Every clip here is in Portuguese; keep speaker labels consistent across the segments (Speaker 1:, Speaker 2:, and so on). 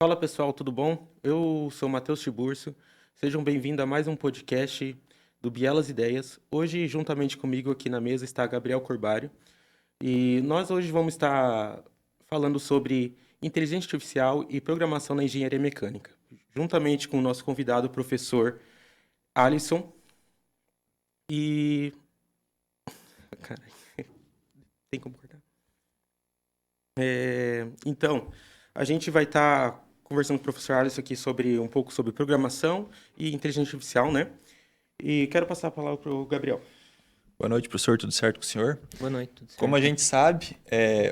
Speaker 1: Fala pessoal, tudo bom? Eu sou Matheus Tiburcio. Sejam bem-vindos a mais um podcast do Bielas Ideias. Hoje, juntamente comigo aqui na mesa está Gabriel Corbário. E nós hoje vamos estar falando sobre inteligência artificial e programação na engenharia mecânica, juntamente com o nosso convidado, o professor Alisson. E. Cara, tem como cortar? Então, a gente vai estar conversando com o professor Alisson aqui sobre um pouco sobre programação e inteligência artificial, né? E quero passar a palavra para o Gabriel.
Speaker 2: Boa noite, professor. Tudo certo com o senhor?
Speaker 3: Boa noite, tudo certo?
Speaker 2: Como a gente sabe,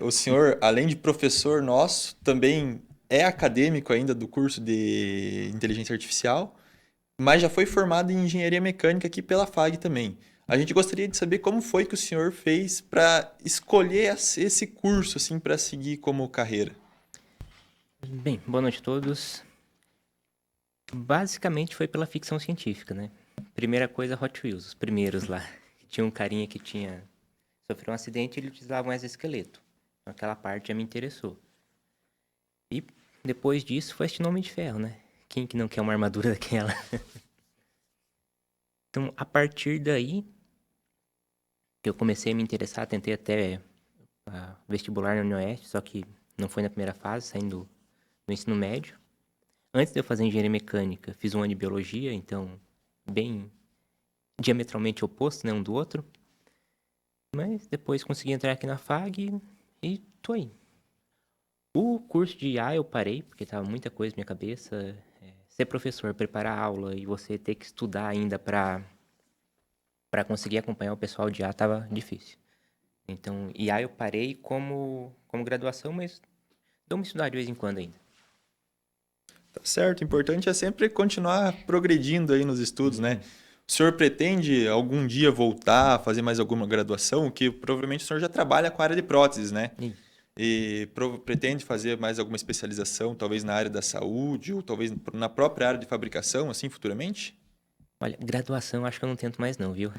Speaker 2: o senhor, além de professor nosso, também é acadêmico ainda do curso de inteligência artificial, mas já foi formado em engenharia mecânica aqui pela FAG também. A gente gostaria de saber como foi que o senhor fez para escolher esse curso assim para seguir como carreira.
Speaker 3: Bem, boa noite a todos. Basicamente foi pela ficção científica, né? Primeira coisa, Hot Wheels, os primeiros lá. Tinha um carinha que sofreu um acidente e ele utilizava um exoesqueleto. Então, aquela parte já me interessou. E depois disso foi assistir Homem de Ferro, né? Quem que não quer uma armadura daquela? Então, a partir daí, que eu comecei a me interessar, tentei até vestibular na UniOeste, só que não foi na primeira fase, saindo do ensino médio. Antes de eu fazer engenharia mecânica, fiz um ano de biologia, então bem diametralmente oposto, né, um do outro. Mas depois consegui entrar aqui na FAG e tô aí. O curso de IA eu parei, porque tava muita coisa na minha cabeça. Ser professor, preparar aula e você ter que estudar ainda para conseguir acompanhar o pessoal de IA tava difícil. Então, IA eu parei como graduação, mas dou uma estudar de vez em quando ainda.
Speaker 2: Tá certo, o importante é sempre continuar progredindo aí nos estudos, né? O senhor pretende algum dia voltar a fazer mais alguma graduação? Que provavelmente o senhor já trabalha com a área de próteses, né?
Speaker 3: Isso.
Speaker 2: E pretende fazer mais alguma especialização, talvez na área da saúde ou talvez na própria área de fabricação, assim, futuramente?
Speaker 3: Olha, graduação acho que eu não tento mais não, viu?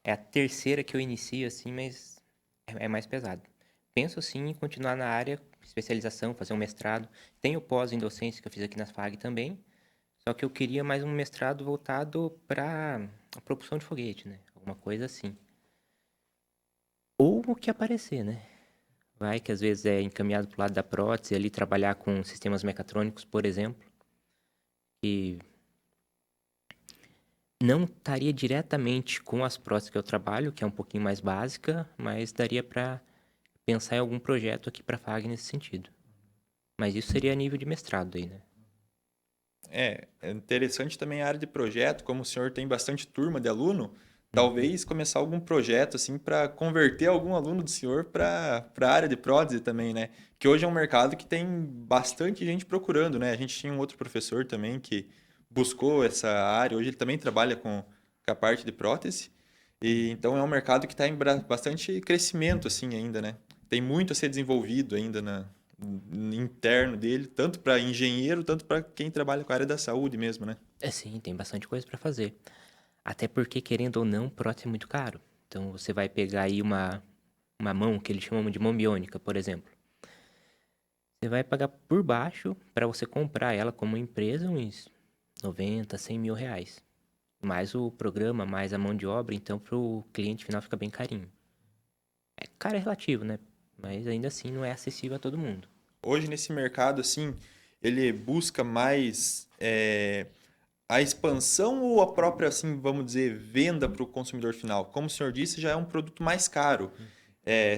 Speaker 3: É a terceira que eu inicio, assim, mas é mais pesado. Penso, sim, em continuar na área, especialização, fazer um mestrado. Tenho pós em docência que eu fiz aqui na FAG também, só que eu queria mais um mestrado voltado para a propulsão de foguete, né? Alguma coisa assim. Ou o que aparecer, né? Vai que às vezes é encaminhado para o lado da prótese, ali trabalhar com sistemas mecatrônicos, por exemplo, e não estaria diretamente com as próteses que eu trabalho, que é um pouquinho mais básica, mas daria para pensar em algum projeto aqui para a FAG nesse sentido. Mas isso seria a nível de mestrado aí, né?
Speaker 2: É interessante também a área de projeto, como o senhor tem bastante turma de aluno, talvez começar algum projeto assim para converter algum aluno do senhor para a área de prótese também, né? Que hoje é um mercado que tem bastante gente procurando, né? A gente tinha um outro professor também que buscou essa área, hoje ele também trabalha com a parte de prótese, e então é um mercado que está em bastante crescimento assim ainda, né? Tem muito a ser desenvolvido ainda interno dele, tanto para engenheiro, tanto para quem trabalha com a área da saúde mesmo, né?
Speaker 3: Sim, tem bastante coisa para fazer. Até porque, querendo ou não, prótese é muito caro. Então, você vai pegar aí uma mão, que eles chamam de mão biônica, por exemplo. Você vai pagar por baixo para você comprar ela como empresa uns 90, 100 mil reais. Mais o programa, mais a mão de obra, então para o cliente final fica bem carinho. É caro é relativo, né? Mas ainda assim não é acessível a todo mundo.
Speaker 2: Hoje nesse mercado, assim, ele busca mais a expansão ou a própria, assim, vamos dizer, venda para o consumidor final? Como o senhor disse, já é um produto mais caro.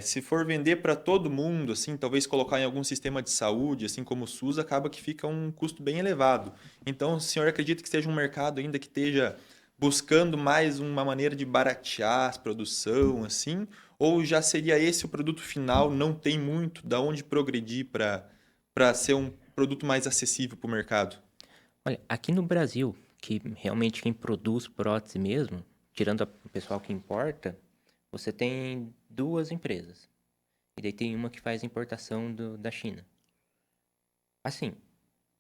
Speaker 2: Se for vender para todo mundo, assim, talvez colocar em algum sistema de saúde, assim como o SUS, acaba que fica um custo bem elevado. Então, o senhor acredita que seja um mercado ainda que esteja buscando mais uma maneira de baratear a produção, assim? Ou já seria esse o produto final, não tem muito da onde progredir para ser um produto mais acessível para o mercado?
Speaker 3: Olha, aqui no Brasil, que realmente quem produz prótese mesmo, tirando o pessoal que importa, você tem duas empresas. E daí tem uma que faz importação da China. Assim,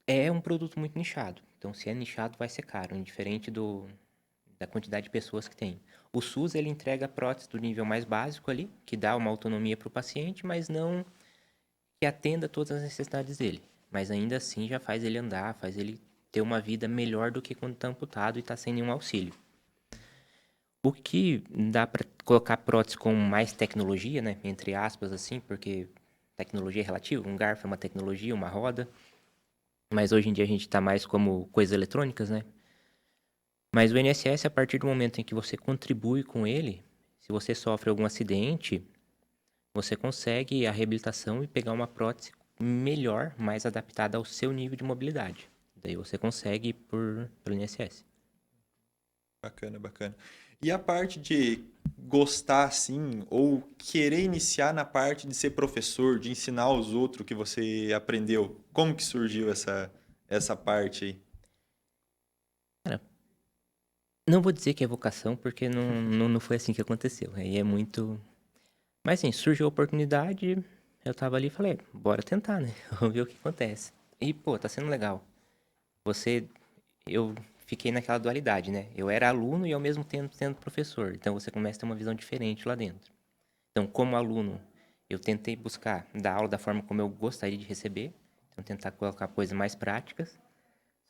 Speaker 3: é um produto muito nichado. Então, se é nichado, vai ser caro, indiferente da quantidade de pessoas que tem. O SUS, ele entrega prótese do nível mais básico ali, que dá uma autonomia para o paciente, mas não que atenda todas as necessidades dele. mas ainda assim já faz ele andar, faz ele ter uma vida melhor do que quando está amputado e está sem nenhum auxílio. O que dá para colocar prótese com mais tecnologia, né? Entre aspas, assim, porque tecnologia é relativa. Um garfo é uma tecnologia, uma roda. Mas hoje em dia a gente está mais como coisas eletrônicas, né? Mas o INSS, a partir do momento em que você contribui com ele, se você sofre algum acidente, você consegue a reabilitação e pegar uma prótese melhor, mais adaptada ao seu nível de mobilidade. Daí você consegue pelo INSS.
Speaker 2: Bacana, bacana. E a parte de gostar, assim, ou querer iniciar na parte de ser professor, de ensinar aos outros o que você aprendeu, como que surgiu essa parte aí?
Speaker 3: Cara, não vou dizer que é vocação, porque não foi assim que aconteceu. Aí é muito... Mas assim, surgiu a oportunidade, eu tava ali e falei, bora tentar, né? Vamos ver o que acontece. E, pô, tá sendo legal. Eu fiquei naquela dualidade, né? Eu era aluno e ao mesmo tempo sendo professor. Então você começa a ter uma visão diferente lá dentro. Então, como aluno, eu tentei buscar dar aula da forma como eu gostaria de receber. Então, tentar colocar coisas mais práticas.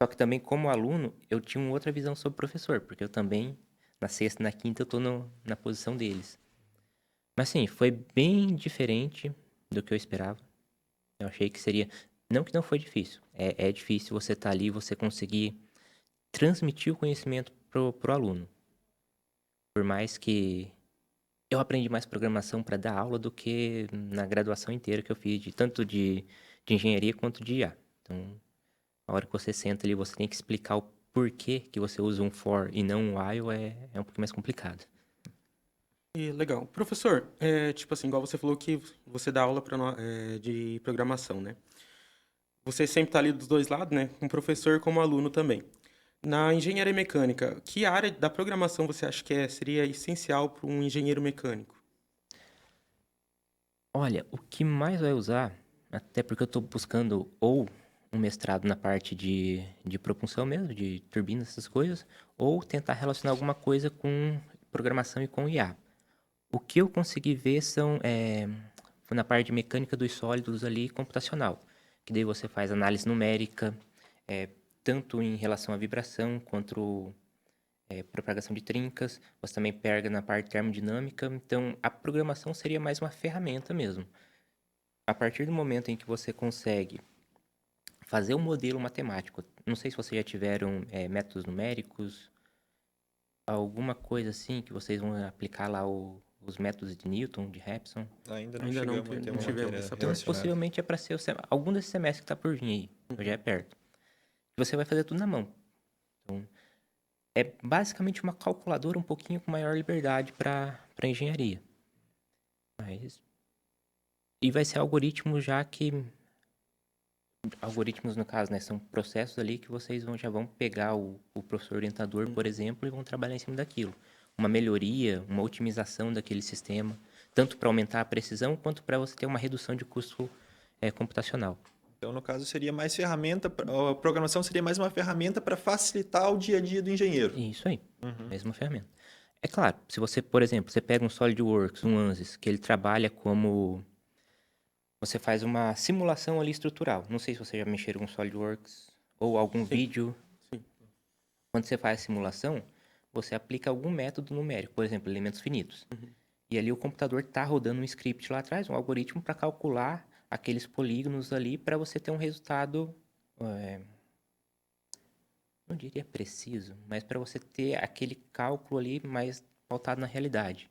Speaker 3: Só que também, como aluno, eu tinha uma outra visão sobre o professor, porque eu também, na sexta e na quinta, eu tô na posição deles. Mas, assim, foi bem diferente do que eu esperava. Eu achei que seria... Não que não foi difícil. É difícil você estar ali e você conseguir transmitir o conhecimento pro aluno. Por mais que eu aprendi mais programação para dar aula do que na graduação inteira que eu fiz, tanto de engenharia quanto de IA. Então, a hora que você senta ali, você tem que explicar o porquê que você usa um for e não um while é um pouquinho mais complicado.
Speaker 1: E legal. Professor, tipo assim, igual você falou que você dá aula de programação, né? Você sempre está ali dos dois lados, né? Com professor como aluno também. Na engenharia mecânica, que área da programação você acha que seria essencial para um engenheiro mecânico?
Speaker 3: Olha, o que mais vai usar, até porque eu estou buscando ou um mestrado na parte de propulsão mesmo, de turbinas, essas coisas, ou tentar relacionar alguma coisa com programação e com IA. O que eu consegui ver foi na parte de mecânica dos sólidos ali computacional, que daí você faz análise numérica, é, tanto em relação à vibração quanto propagação de trincas, você também pega na parte termodinâmica, então a programação seria mais uma ferramenta mesmo. A partir do momento em que você consegue fazer um modelo matemático, não sei se vocês já tiveram métodos numéricos, alguma coisa assim que vocês vão aplicar lá os métodos de Newton, de Repson.
Speaker 2: Ainda não
Speaker 1: Ainda não,
Speaker 2: chegamos a ter
Speaker 1: não
Speaker 2: uma
Speaker 1: tivemos
Speaker 2: matéria
Speaker 1: essa
Speaker 3: Então,
Speaker 1: parte.
Speaker 2: relacionada.
Speaker 3: possivelmente é para ser algum desses semestres que está por vir aí, já é perto. Você vai fazer tudo na mão. Então, é basicamente uma calculadora um pouquinho com maior liberdade para engenharia. Mas... E vai ser algoritmo já que... Algoritmos, no caso, né? São processos ali que vocês já vão pegar o professor orientador, por exemplo, e vão trabalhar em cima daquilo. Uma melhoria, uma otimização daquele sistema, tanto para aumentar a precisão, quanto para você ter uma redução de custo computacional.
Speaker 2: Então, no caso, seria mais ferramenta, a programação seria mais uma ferramenta para facilitar o dia a dia do engenheiro.
Speaker 3: Isso aí,
Speaker 2: Uhum.
Speaker 3: mesma ferramenta. É claro, se você, por exemplo, você pega um SolidWorks, um ANSYS, que ele trabalha como... Você faz uma simulação ali estrutural. Não sei se você já mexeram com SolidWorks ou algum
Speaker 1: Sim,
Speaker 3: vídeo.
Speaker 1: sim.
Speaker 3: Quando você faz a simulação, você aplica algum método numérico, por exemplo, elementos finitos. E ali o computador está rodando um script lá atrás, um algoritmo para calcular aqueles polígonos ali para você ter um resultado, não diria preciso, mas para você ter aquele cálculo ali mais pautado na realidade.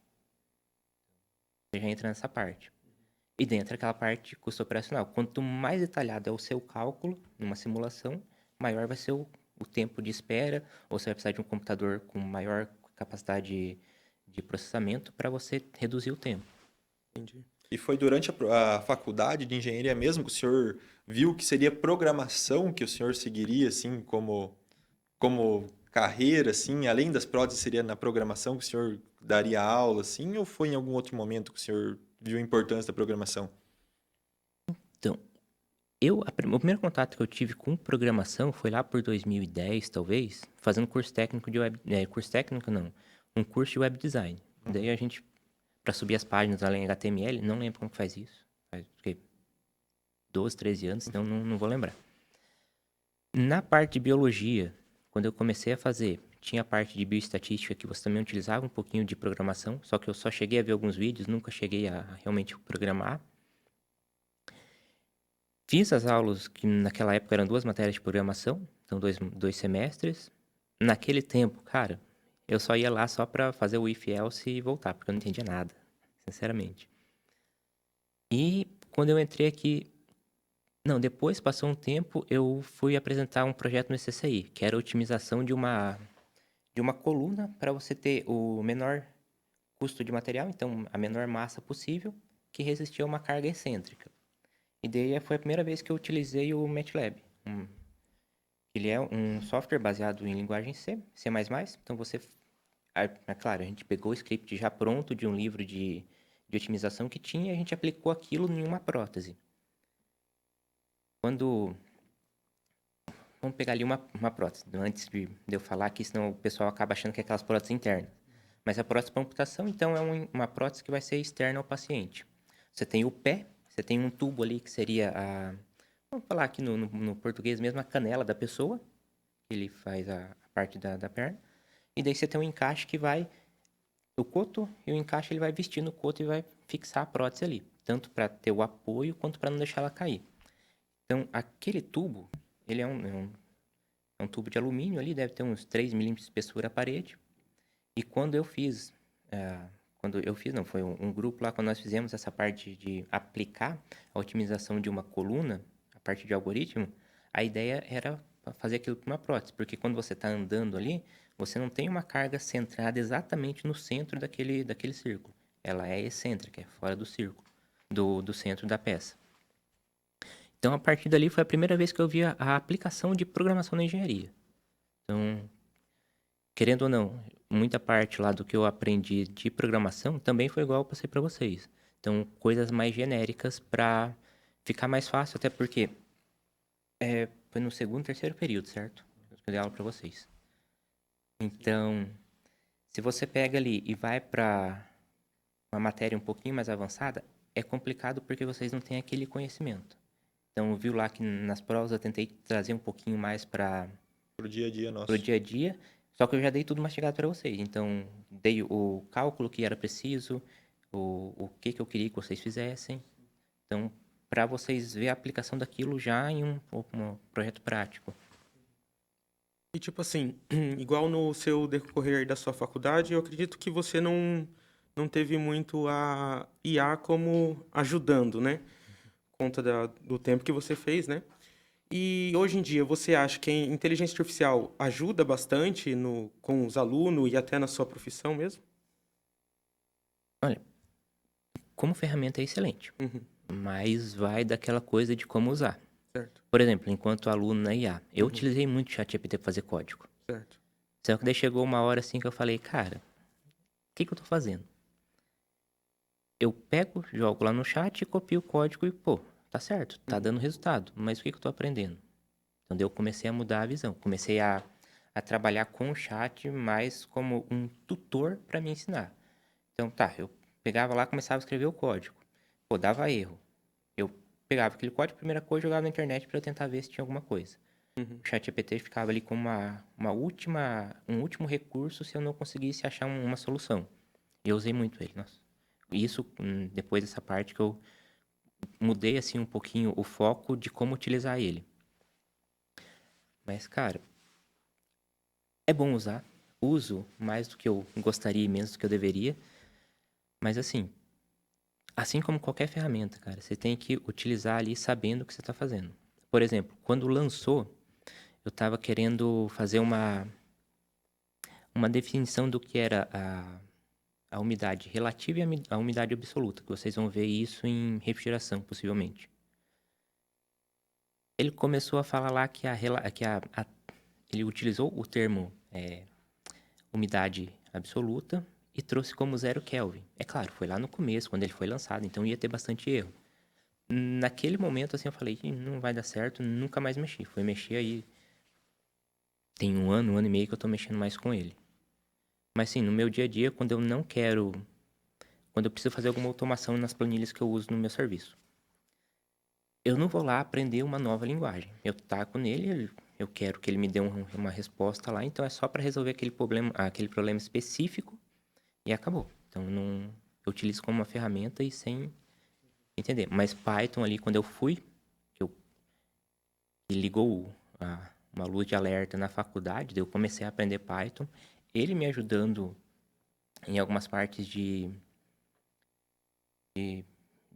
Speaker 3: Você já entra nessa parte. E dentro daquela parte de custo operacional. Quanto mais detalhado é o seu cálculo numa simulação, maior vai ser o tempo de espera, ou você vai precisar de um computador com maior capacidade de processamento para você reduzir o tempo.
Speaker 1: Entendi.
Speaker 2: E foi durante a faculdade de engenharia mesmo que o senhor viu que seria programação que o senhor seguiria, assim, como carreira, assim, além das próteses, seria na programação que o senhor daria aula, assim, ou foi em algum outro momento que o senhor viu a importância da programação?
Speaker 3: Então, o primeiro contato que eu tive com programação foi lá por 2010, talvez, fazendo curso técnico de web... curso técnico não, um curso de web design. Daí a gente, para subir as páginas lá em HTML, não lembro como que faz isso. Faz o quê? 12, 13 anos, então não vou lembrar. Na parte de biologia, quando eu comecei a fazer, tinha a parte de bioestatística que você também utilizava um pouquinho de programação, só que eu só cheguei a ver alguns vídeos, nunca cheguei a realmente programar. Fiz as aulas que naquela época eram 2 matérias de programação, então dois semestres. Naquele tempo, cara, eu só ia lá só pra fazer o if else e voltar, porque eu não entendia nada, sinceramente. E quando eu entrei aqui, não, depois passou um tempo, eu fui apresentar um projeto no CCI, que era a otimização de uma coluna para você ter o menor custo de material, então a menor massa possível, que resistia a uma carga excêntrica. E daí foi a primeira vez que eu utilizei o MATLAB. Ele é um software baseado em linguagem C, C++. Então você, é claro, a gente pegou o script já pronto de um livro de otimização que tinha e a gente aplicou aquilo em uma prótese. Quando... Vamos pegar ali uma prótese, antes de eu falar aqui, senão o pessoal acaba achando que é aquelas próteses internas. Mas a prótese para amputação, então, é uma prótese que vai ser externa ao paciente. Você tem o pé, você tem um tubo ali que seria a... Vamos falar aqui no português mesmo, a canela da pessoa, que ele faz a parte da perna. E daí você tem um encaixe que vai... O coto e o encaixe ele vai vestir no coto e vai fixar a prótese ali. Tanto para ter o apoio, quanto para não deixar ela cair. Então, aquele tubo, ele é um tubo de alumínio ali, deve ter uns 3 milímetros de espessura a parede. E quando eu fiz... não, foi um grupo lá, quando nós fizemos essa parte de aplicar a otimização de uma coluna, a parte de algoritmo, a ideia era fazer aquilo com uma prótese, porque quando você está andando ali, você não tem uma carga centrada exatamente no centro daquele círculo. Ela é excêntrica, é fora do círculo, do centro da peça. Então, a partir dali, foi a primeira vez que eu vi a aplicação de programação na engenharia. Então, querendo ou não, muita parte lá do que eu aprendi de programação também foi igual eu passei para vocês. Então, coisas mais genéricas para ficar mais fácil, até porque foi no segundo, terceiro período, certo? Eu dei aula para vocês. Então, se você pega ali e vai para uma matéria um pouquinho mais avançada, é complicado porque vocês não têm aquele conhecimento. Então, viu lá que nas provas eu tentei trazer um pouquinho mais para
Speaker 2: Pro dia a dia nosso.
Speaker 3: pro dia a dia, só que eu já dei tudo mastigado para vocês. Então, dei o cálculo que era preciso, o que eu queria que vocês fizessem. Então, para vocês ver a aplicação daquilo já em um projeto prático.
Speaker 1: E tipo assim, igual no seu decorrer da sua faculdade, eu acredito que você não teve muito a IA como ajudando, né? Conta do tempo que você fez, né? E hoje em dia, você acha que a inteligência artificial ajuda bastante com os alunos e até na sua profissão mesmo?
Speaker 3: Olha, como ferramenta é excelente,
Speaker 1: Uhum,
Speaker 3: mas vai daquela coisa de como usar.
Speaker 1: certo.
Speaker 3: Por exemplo, enquanto aluno na IA, eu
Speaker 1: Uhum,
Speaker 3: utilizei muito o ChatGPT para fazer código.
Speaker 1: certo.
Speaker 3: Só que daí chegou uma hora assim que eu falei, cara, o que eu tô fazendo? Eu pego, jogo lá no chat, copio o código e, pô, tá certo, tá dando resultado. Mas o que eu tô aprendendo? Então, daí eu comecei a mudar a visão. Comecei a trabalhar com o chat mais como um tutor para me ensinar. Então, tá, eu pegava lá, começava a escrever o código. Pô, dava erro. Eu pegava aquele código, primeira coisa, jogava na internet para tentar ver se tinha alguma coisa.
Speaker 1: Uhum.
Speaker 3: O ChatGPT ficava ali como um último recurso se eu não conseguisse achar uma solução. E eu usei muito ele, nossa. Isso, depois dessa parte que eu mudei, assim, um pouquinho o foco de como utilizar ele. Mas, cara, é bom usar. Uso mais do que eu gostaria e menos do que eu deveria. Mas, assim como qualquer ferramenta, cara, você tem que utilizar ali sabendo o que você está fazendo. Por exemplo, quando lançou, eu estava querendo fazer uma definição do que era a umidade relativa e a umidade absoluta, que vocês vão ver isso em refrigeração, possivelmente. Ele começou a falar lá que ele utilizou o termo umidade absoluta e trouxe como 0 Kelvin. É claro, foi lá no começo, quando ele foi lançado, então ia ter bastante erro. Naquele momento, assim, eu falei, não vai dar certo, nunca mais mexi. Fui mexer aí, tem um ano e meio que eu tô mexendo mais com ele. Mas, sim, no meu dia a dia, quando eu preciso fazer alguma automação nas planilhas que eu uso no meu serviço. Eu não vou lá aprender uma nova linguagem. Eu taco nele, eu quero que ele me dê uma resposta lá, então é só para resolver aquele problema específico e acabou. Então, não, eu utilizo como uma ferramenta e sem entender. Mas Python ali, quando eu fui, que ligou uma luz de alerta na faculdade, daí eu comecei a aprender Python, ele me ajudando em algumas partes de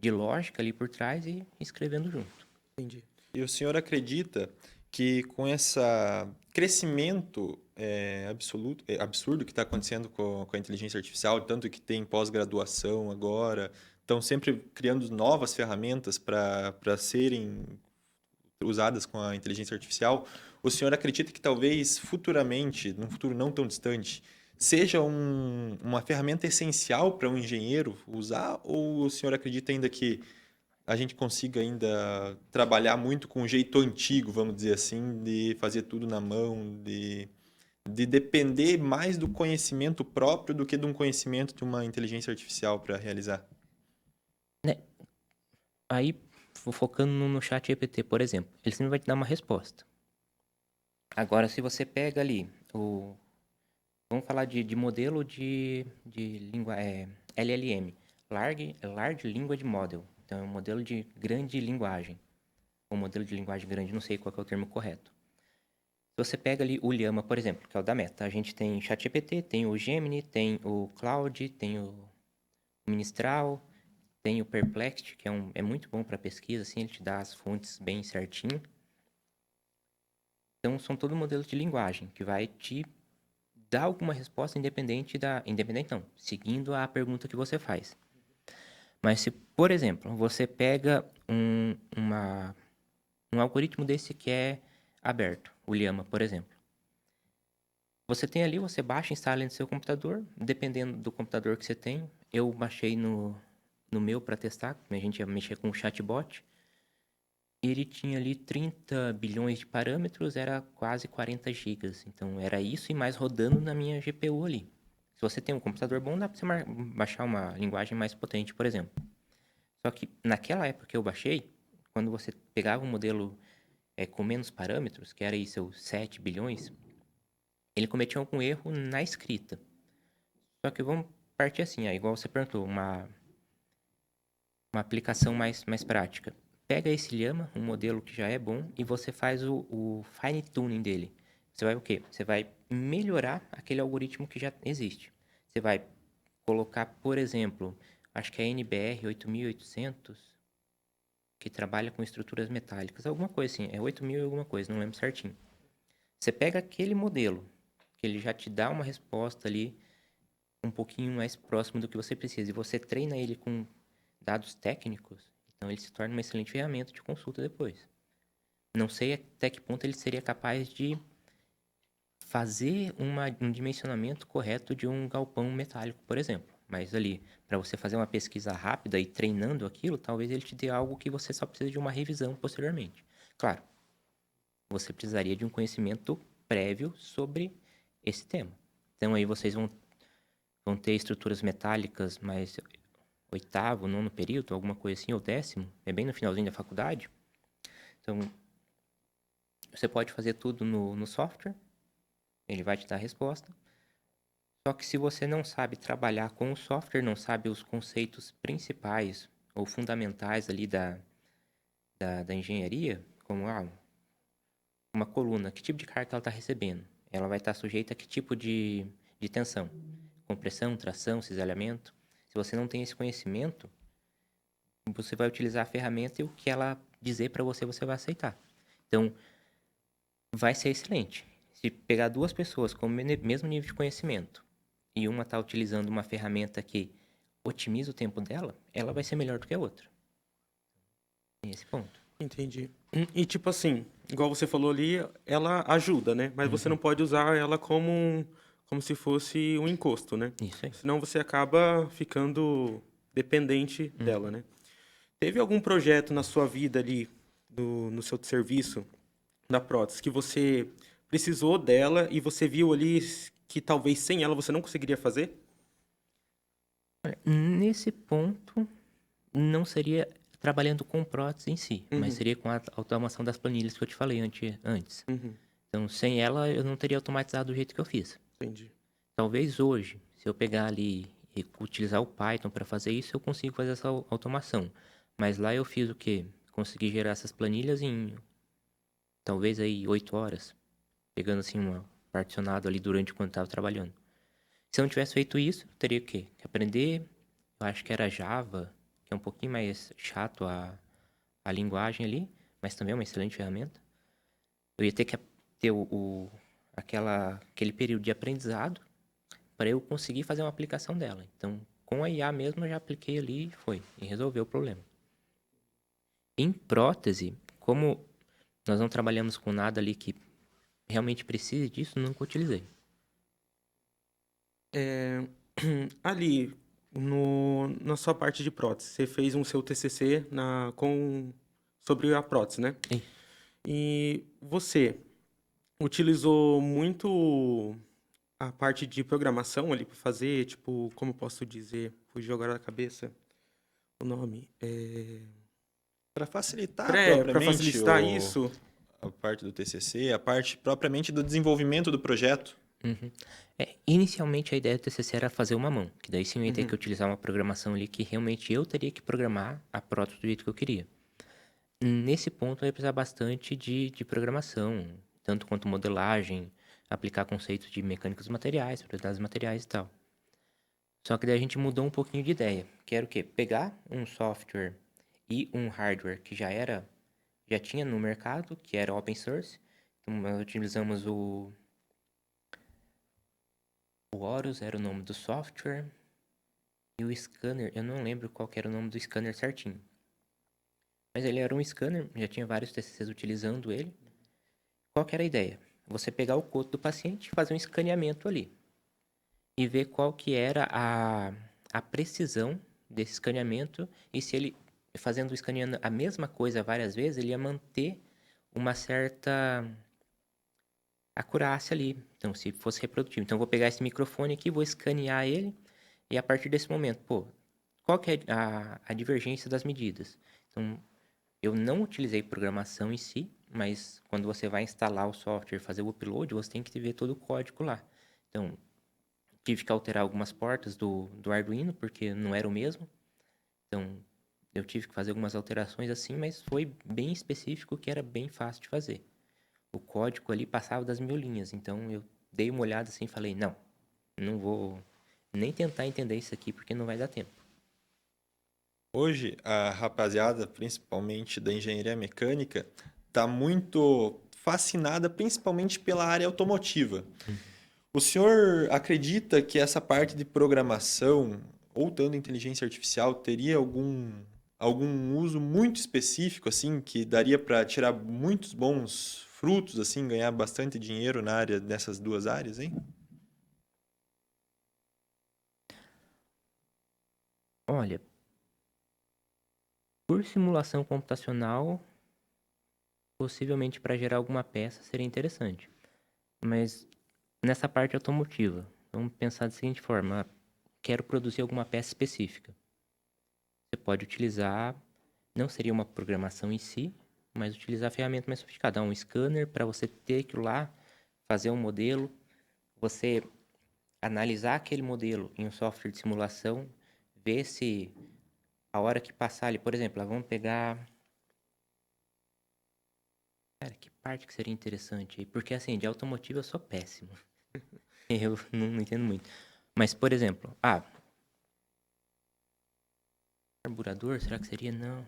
Speaker 3: lógica ali por trás e escrevendo junto.
Speaker 1: Entendi.
Speaker 2: E o senhor acredita que com esse crescimento absurdo que está acontecendo com a inteligência artificial, tanto que tem pós-graduação agora, estão sempre criando novas ferramentas para serem usadas com a inteligência artificial, o senhor acredita que talvez futuramente, num futuro não tão distante, seja uma ferramenta essencial para um engenheiro usar, ou o senhor acredita ainda que a gente consiga ainda trabalhar muito com o jeito antigo, vamos dizer assim, de fazer tudo na mão, de depender mais do conhecimento próprio do que de um conhecimento de uma inteligência artificial para realizar?
Speaker 3: Né? Aí, focando no chat GPT, por exemplo, ele sempre vai te dar uma resposta. Agora, se você pega ali vamos falar de modelo de língua, LLM, Large Language Model. Então, é um modelo de grande linguagem. Ou modelo de linguagem grande, não sei qual que é o termo correto. Se você pega ali o Llama, por exemplo, que é o da Meta, a gente tem ChatGPT, tem o Gemini, tem o Claude, tem o Mistral, tem o Perplexity, que é muito bom para pesquisa, assim, ele te dá as fontes bem certinho. Então, são todos modelos de linguagem que vai te dar alguma resposta independente Independente não, seguindo a pergunta que você faz. Mas se, por exemplo, você pega um algoritmo desse que é aberto, o Llama, por exemplo. Você tem ali, você baixa e instala no seu computador, dependendo do computador que você tem. Eu baixei no meu para testar, a gente ia mexer com o chatbot. Ele tinha ali 30 bilhões de parâmetros, era quase 40 gigas. Então, era isso e mais rodando na minha GPU ali. Se você tem um computador bom, dá para você baixar uma linguagem mais potente, por exemplo. Só que naquela época que eu baixei, quando você pegava um modelo com menos parâmetros, que era aí seus 7 bilhões, ele cometia algum erro na escrita. Só que vamos partir assim, igual você perguntou, uma aplicação mais prática. Pega esse Llama, um modelo que já é bom, e você faz o fine tuning dele. Você vai o quê? Você vai melhorar aquele algoritmo que já existe. Você vai colocar, por exemplo, acho que é a NBR 8800, que trabalha com estruturas metálicas, alguma coisa assim, é 8000 e alguma coisa, não lembro certinho. Você pega aquele modelo, que ele já te dá uma resposta ali um pouquinho mais próximo do que você precisa, e você treina ele com dados técnicos, então ele se torna uma excelente ferramenta de consulta depois. Não sei até que ponto ele seria capaz de fazer um dimensionamento correto de um galpão metálico, por exemplo. Mas ali, para você fazer uma pesquisa rápida e treinando aquilo, talvez ele te dê algo que você só precisa de uma revisão posteriormente. Claro, você precisaria de um conhecimento prévio sobre esse tema. Então aí vocês vão ter estruturas metálicas mais oitavo, nono período, alguma coisa assim, ou décimo, é bem no finalzinho da faculdade. Então, você pode fazer tudo no software, ele vai te dar a resposta. Só que se você não sabe trabalhar com o software, não sabe os conceitos principais ou fundamentais ali da engenharia, como uma coluna, que tipo de carga ela está recebendo? Ela vai estar sujeita a que tipo de tensão? Compressão, tração, cisalhamento? Se você não tem esse conhecimento, você vai utilizar a ferramenta e o que ela dizer para você, você vai aceitar. Então, vai ser excelente. Se pegar duas pessoas com o mesmo nível de conhecimento e uma está utilizando uma ferramenta que otimiza o tempo dela, ela vai ser melhor do que a outra. Nesse ponto.
Speaker 1: Entendi. E tipo assim, igual você falou ali, ela ajuda, né? Mas você não pode usar ela como se fosse um encosto, né?
Speaker 3: Isso aí.
Speaker 1: Senão você acaba ficando dependente dela, né? Teve algum projeto na sua vida ali, no seu serviço, da prótese, que você precisou dela e você viu ali que talvez sem ela você não conseguiria fazer?
Speaker 3: Olha, nesse ponto, não seria trabalhando com prótese em si, mas seria com a automação das planilhas que eu te falei antes. Então, sem ela, eu não teria automatizado do jeito que eu fiz.
Speaker 1: Entendi.
Speaker 3: Talvez hoje, se eu pegar ali e utilizar o Python para fazer isso, eu consigo fazer essa automação. Mas lá eu fiz o quê? Consegui gerar essas planilhas em talvez aí 8 horas, pegando assim uma particionado ali durante quando estava trabalhando. Se eu não tivesse feito isso, eu teria o quê? Que aprender, eu acho que era Java, que é um pouquinho mais chato a linguagem ali, mas também é uma excelente ferramenta. Eu ia ter que ter aquele período de aprendizado para eu conseguir fazer uma aplicação dela. Então, com a IA mesmo, eu já apliquei ali e foi, e resolveu o problema. Em prótese, como nós não trabalhamos com nada ali que realmente precise disso, nunca utilizei.
Speaker 1: Ali, na sua parte de prótese, você fez um seu TCC sobre a prótese, né?
Speaker 3: Isso.
Speaker 1: E você utilizou muito a parte de programação ali para fazer, tipo, como eu posso dizer, fugiu agora da cabeça o nome.
Speaker 2: Para facilitar
Speaker 1: Para
Speaker 2: propriamente
Speaker 1: facilitar isso,
Speaker 2: a parte do TCC, a parte propriamente do desenvolvimento do projeto.
Speaker 3: Uhum. Inicialmente a ideia do TCC era fazer uma mão, que daí sim eu ia ter que utilizar uma programação ali que realmente eu teria que programar a prótese do jeito que eu queria. Nesse ponto eu ia precisar bastante de programação, tanto quanto modelagem, aplicar conceitos de mecânica dos materiais, propriedades dos materiais e tal. Só que daí a gente mudou um pouquinho de ideia, que era o quê? Pegar um software e um hardware que já tinha no mercado, que era open source. Então nós utilizamos o Horus, era o nome do software, e o scanner, eu não lembro qual que era o nome do scanner certinho. Mas ele era um scanner, já tinha vários TCCs utilizando ele. Qual que era a ideia? Você pegar o coto do paciente, fazer um escaneamento ali e ver qual que era a precisão desse escaneamento e se ele, escaneando a mesma coisa várias vezes, ele ia manter uma certa acurácia ali. Então, se fosse reprodutivo. Então, eu vou pegar esse microfone aqui, vou escanear ele e a partir desse momento, qual que é a divergência das medidas? Então, eu não utilizei programação em si, mas quando você vai instalar o software, fazer o upload, você tem que ver todo o código lá. Então, tive que alterar algumas portas do Arduino, porque não era o mesmo. Então, eu tive que fazer algumas alterações assim, mas foi bem específico, que era bem fácil de fazer. O código ali passava das 1000 linhas, então eu dei uma olhada assim e falei, não vou nem tentar entender isso aqui, porque não vai dar tempo.
Speaker 2: Hoje, a rapaziada, principalmente da engenharia mecânica, está muito fascinada principalmente pela área automotiva. O senhor acredita que essa parte de programação, ou tanto inteligência artificial, teria algum uso muito específico, assim, que daria para tirar muitos bons frutos, assim, ganhar bastante dinheiro na área dessas duas áreas, hein?
Speaker 3: Olha, por simulação computacional, possivelmente para gerar alguma peça seria interessante. Mas nessa parte automotiva, vamos pensar da seguinte forma: quero produzir alguma peça específica. Você pode utilizar, não seria uma programação em si, mas utilizar a ferramenta mais sofisticada, um scanner para você ter aquilo lá, fazer um modelo, você analisar aquele modelo em um software de simulação, ver se a hora que passar ali, por exemplo, vamos pegar. Cara, que parte que seria interessante aí? Porque assim, de automotivo eu sou péssimo. Eu não entendo muito. Mas, por exemplo, carburador, será que seria? Não.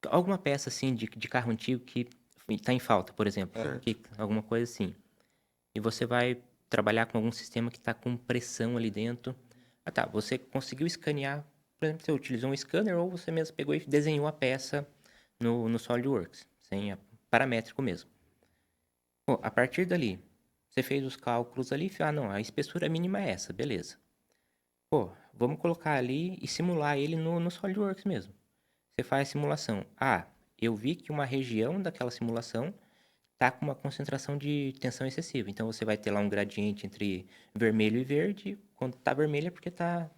Speaker 3: Alguma peça assim de carro antigo que está em falta, por exemplo.
Speaker 1: certo?
Speaker 3: Alguma coisa assim. E você vai trabalhar com algum sistema que está com pressão ali dentro. Ah, tá. Você conseguiu escanear. Por exemplo, você utilizou um scanner ou você mesmo pegou e desenhou a peça no SolidWorks, sem paramétrico mesmo. A partir dali, você fez os cálculos ali e não, a espessura mínima é essa, beleza. Vamos colocar ali e simular ele no SolidWorks mesmo. Você faz a simulação. Eu vi que uma região daquela simulação está com uma concentração de tensão excessiva. Então, você vai ter lá um gradiente entre vermelho e verde. Quando está vermelho é porque tá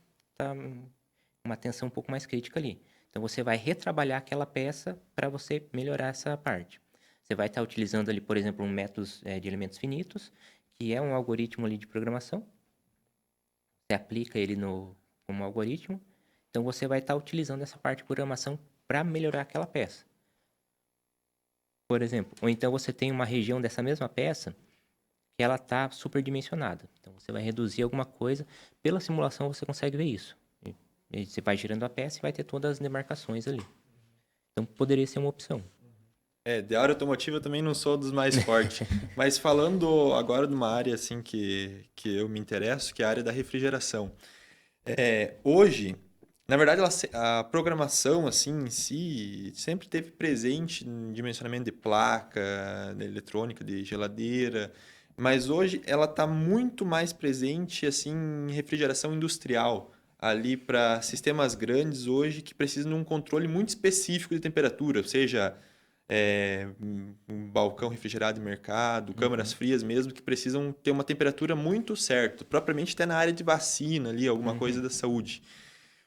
Speaker 3: uma tensão um pouco mais crítica ali. Então, você vai retrabalhar aquela peça para você melhorar essa parte. Você vai estar utilizando ali, por exemplo, um método de elementos finitos, que é um algoritmo ali de programação. Você aplica ele como algoritmo. Então, você vai estar utilizando essa parte de programação para melhorar aquela peça. Por exemplo, ou então você tem uma região dessa mesma peça que ela está superdimensionada. Então, você vai reduzir alguma coisa. Pela simulação, você consegue ver isso. E você vai girando a peça e vai ter todas as demarcações ali. Então, poderia ser uma opção.
Speaker 2: De área automotiva eu também não sou dos mais fortes. Mas falando agora de uma área assim que eu me interesso, que é a área da refrigeração. Hoje, na verdade, a programação assim em si sempre teve presente em dimensionamento de placa, de eletrônica, de geladeira, mas hoje ela está muito mais presente assim em refrigeração industrial, ali para sistemas grandes hoje que precisam de um controle muito específico de temperatura, seja um balcão refrigerado de mercado, câmaras frias mesmo, que precisam ter uma temperatura muito certa, propriamente até na área de vacina ali, alguma coisa da saúde.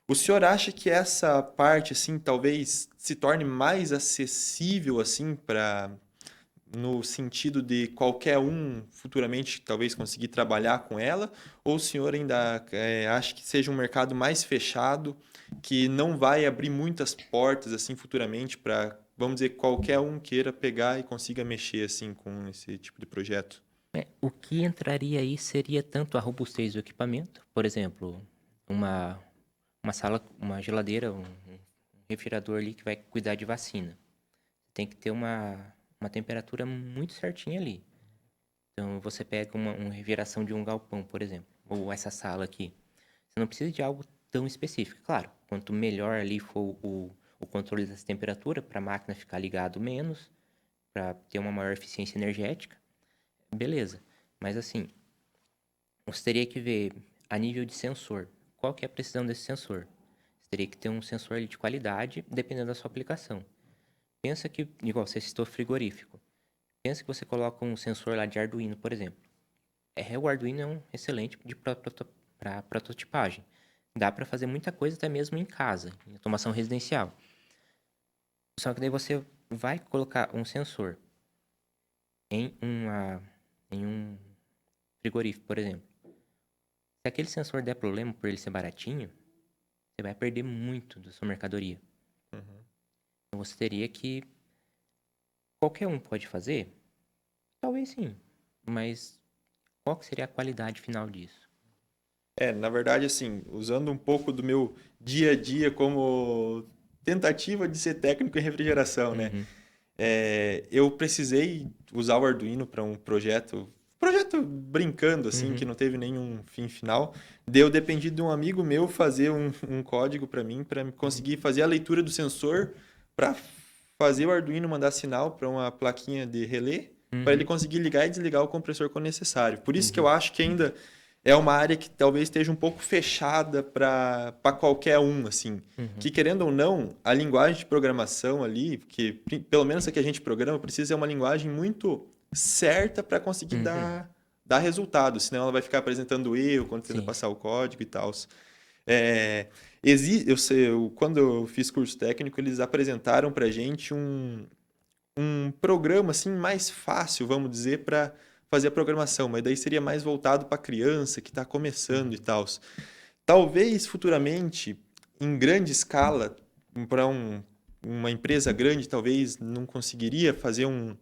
Speaker 2: O senhor acha que essa parte, assim, talvez se torne mais acessível, assim, no sentido de qualquer um futuramente talvez conseguir trabalhar com ela? Ou o senhor ainda acha que seja um mercado mais fechado, que não vai abrir muitas portas, assim, futuramente para, vamos dizer, qualquer um queira pegar e consiga mexer, assim, com esse tipo de projeto?
Speaker 3: O que entraria aí seria tanto a robustez do equipamento, por exemplo, uma sala, uma geladeira, um refrigerador ali que vai cuidar de vacina. Tem que ter uma temperatura muito certinha ali. Então, você pega uma refrigeração de um galpão, por exemplo, ou essa sala aqui. Você não precisa de algo tão específico. Claro, quanto melhor ali for o controle dessa temperatura, para a máquina ficar ligado menos, para ter uma maior eficiência energética, beleza. Mas assim, você teria que ver a nível de sensor. Qual que é a precisão desse sensor? Você teria que ter um sensor ali de qualidade, dependendo da sua aplicação. Pensa que, igual você citou frigorífico. Pensa que você coloca um sensor lá de Arduino, por exemplo. O Arduino é um excelente para prototipagem. Dá para fazer muita coisa até mesmo em casa, em automação residencial. Só que daí você vai colocar um sensor em um frigorífico, por exemplo. Se aquele sensor der problema por ele ser baratinho, você vai perder muito da sua mercadoria. Então você teria que... Qualquer um pode fazer? Talvez sim. Mas qual que seria a qualidade final disso?
Speaker 2: Na verdade, assim, usando um pouco do meu dia a dia como tentativa de ser técnico em refrigeração, né?
Speaker 3: Uhum.
Speaker 2: Eu precisei usar o Arduino para um projeto brincando, assim, que
Speaker 3: Uhum.
Speaker 2: não teve nenhum fim final. Daí eu dependi de um amigo meu fazer um código para mim, para conseguir fazer a leitura do sensor, para fazer o Arduino mandar sinal para uma plaquinha de relé, para ele
Speaker 3: Uhum.
Speaker 2: conseguir ligar e desligar o compressor quando necessário. Por isso que eu
Speaker 3: Uhum.
Speaker 2: acho que ainda é uma área que talvez esteja um pouco fechada para qualquer um, assim.
Speaker 3: Uhum.
Speaker 2: Que, querendo ou não, a linguagem de programação ali, que pelo menos a que a gente programa, precisa ser uma linguagem muito certa para conseguir
Speaker 3: Uhum.
Speaker 2: dar resultado, senão ela vai ficar apresentando erro quando tenta
Speaker 3: Sim.
Speaker 2: passar o código e tal. Quando eu fiz curso técnico, eles apresentaram para a gente um programa assim mais fácil, vamos dizer, para fazer a programação, mas daí seria mais voltado para criança que está começando e
Speaker 3: Uhum.
Speaker 2: tal. Talvez futuramente, em grande escala, para uma empresa grande, talvez não conseguiria fazer um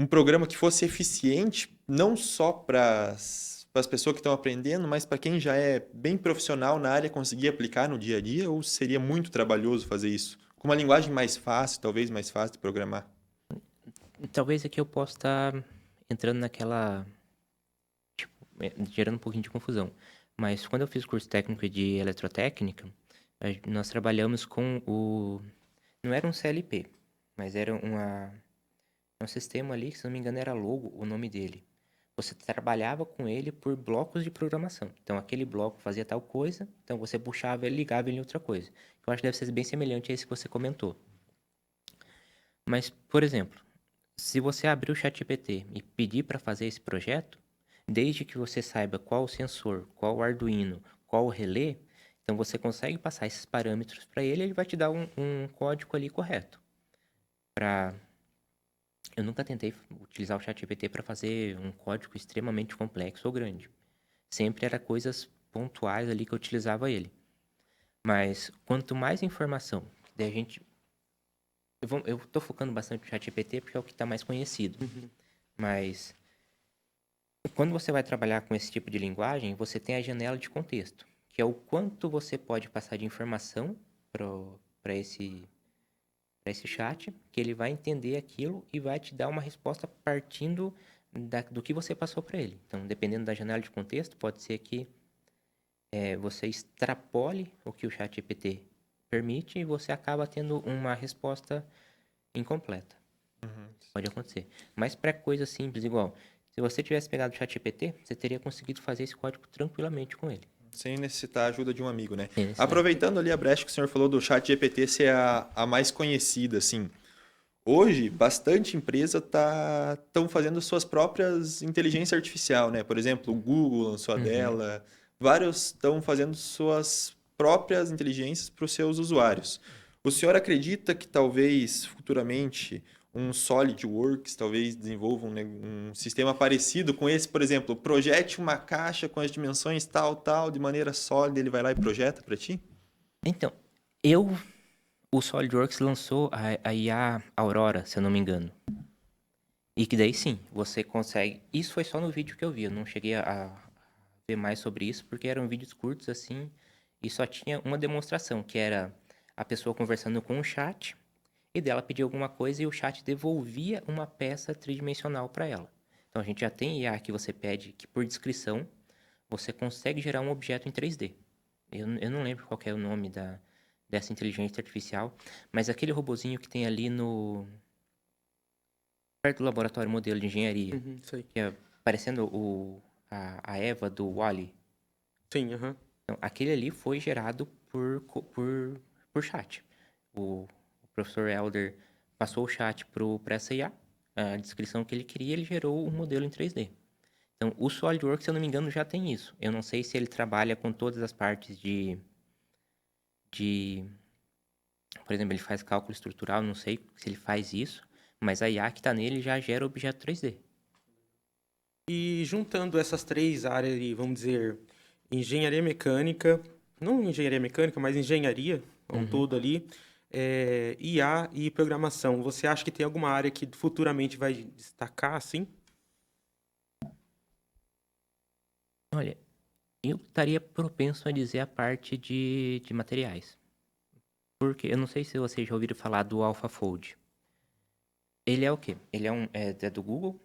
Speaker 2: programa que fosse eficiente, não só para as pessoas que estão aprendendo, mas para quem já é bem profissional na área conseguir aplicar no dia a dia, ou seria muito trabalhoso fazer isso? Com uma linguagem mais fácil, talvez mais fácil de programar.
Speaker 3: Talvez aqui eu possa estar entrando naquela... gerando um pouquinho de confusão. Mas quando eu fiz o curso técnico de eletrotécnica, nós trabalhamos com o... Não era um CLP, mas era um sistema ali, que se não me engano era Logo, o nome dele. Você trabalhava com ele por blocos de programação. Então, aquele bloco fazia tal coisa, então você puxava ele e ligava ele em outra coisa. Eu acho que deve ser bem semelhante a esse que você comentou. Mas, por exemplo, se você abrir o ChatGPT e pedir para fazer esse projeto, desde que você saiba qual o sensor, qual o Arduino, qual o relé, então você consegue passar esses parâmetros para ele e ele vai te dar um código ali correto para Eu nunca tentei utilizar o ChatGPT para fazer um código extremamente complexo ou grande. Sempre era coisas pontuais ali que eu utilizava ele. Mas quanto mais informação, daí a gente. Eu tô focando bastante no ChatGPT porque é o que está mais conhecido.
Speaker 1: Uhum.
Speaker 3: Mas quando você vai trabalhar com esse tipo de linguagem, você tem a janela de contexto, que é o quanto você pode passar de informação para esse chat, que ele vai entender aquilo e vai te dar uma resposta partindo do que você passou para ele. Então, dependendo da janela de contexto, pode ser que você extrapole o que o chat GPT permite e você acaba tendo uma resposta incompleta. Pode acontecer. Mas para coisa simples, igual, se você tivesse pegado o chat GPT, você teria conseguido fazer esse código tranquilamente com ele.
Speaker 2: Sem necessitar a ajuda de um amigo, né?
Speaker 3: Sem necessidade.
Speaker 2: Aproveitando ali a brecha que o senhor falou do chat GPT ser a mais conhecida, assim. Hoje, bastante empresa estão fazendo suas próprias inteligência artificial, né? Por exemplo, o Google lançou a dela. Vários estão fazendo suas próprias inteligências para os seus usuários. O senhor acredita que talvez futuramente um SolidWorks talvez desenvolva um sistema parecido com esse, por exemplo, projete uma caixa com as dimensões tal, tal, de maneira sólida, ele vai lá e projeta para ti?
Speaker 3: Então, o SolidWorks lançou a IA Aurora, se eu não me engano. E que daí sim, você consegue. Isso foi só no vídeo que eu vi, eu não cheguei a ver mais sobre isso, porque eram vídeos curtos assim, e só tinha uma demonstração, que era a pessoa conversando com o chat, e dela pedia alguma coisa e o chat devolvia uma peça tridimensional para ela. Então a gente já tem IA que você pede que por descrição você consegue gerar um objeto em 3D. Eu não lembro qual que é o nome dessa inteligência artificial, mas aquele robozinho que tem ali no perto do laboratório modelo de engenharia,
Speaker 1: Uhum, sei.
Speaker 3: que é parecendo a Eva do Wall-E.
Speaker 1: Sim, aham.
Speaker 3: Então, aquele ali foi gerado por chat. O professor Elder passou o chat para essa IA, a descrição que ele queria, ele gerou um modelo em 3D. Então, o SolidWorks, se eu não me engano, já tem isso. Eu não sei se ele trabalha com todas as partes de... Por exemplo, ele faz cálculo estrutural, não sei se ele faz isso, mas a IA que está nele já gera objeto 3D.
Speaker 1: E juntando essas três áreas, aí, vamos dizer, engenharia mecânica, não engenharia mecânica, mas engenharia, ao todo ali, IA e programação, você acha que tem alguma área que futuramente vai destacar, assim?
Speaker 3: Olha, eu estaria propenso a dizer a parte de materiais. Porque eu não sei se vocês já ouviram falar do AlphaFold. Ele é o quê? Ele é do Google